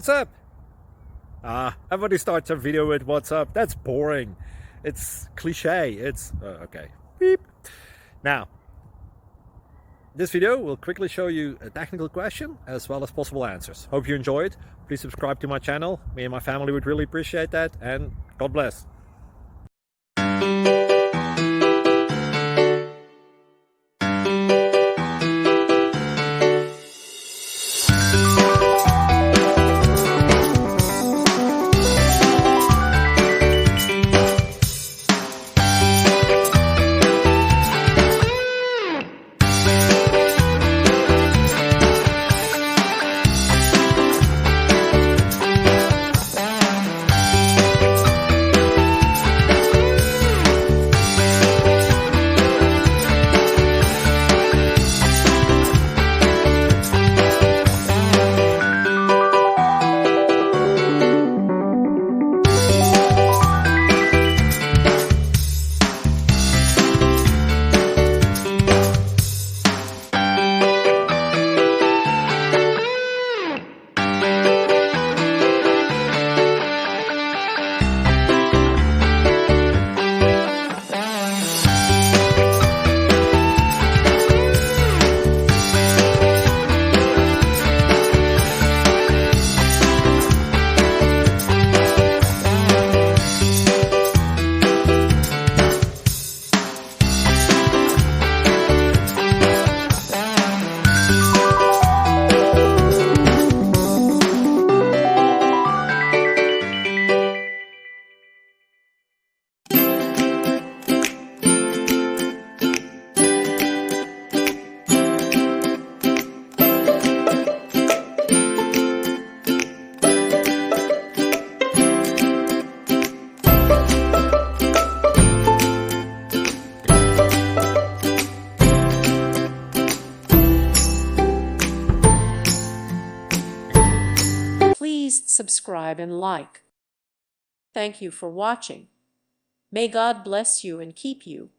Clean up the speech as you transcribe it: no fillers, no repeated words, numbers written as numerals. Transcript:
What's up? Everybody starts a video with what's up. That's boring. It's cliche. It's okay. Beep. Now, this video will quickly show you a technical question as well as possible answers. Hope you enjoyed. Please subscribe to my channel. Me and my family would really appreciate that, and God bless. Please subscribe and like. Thank you for watching. May God bless you and keep you.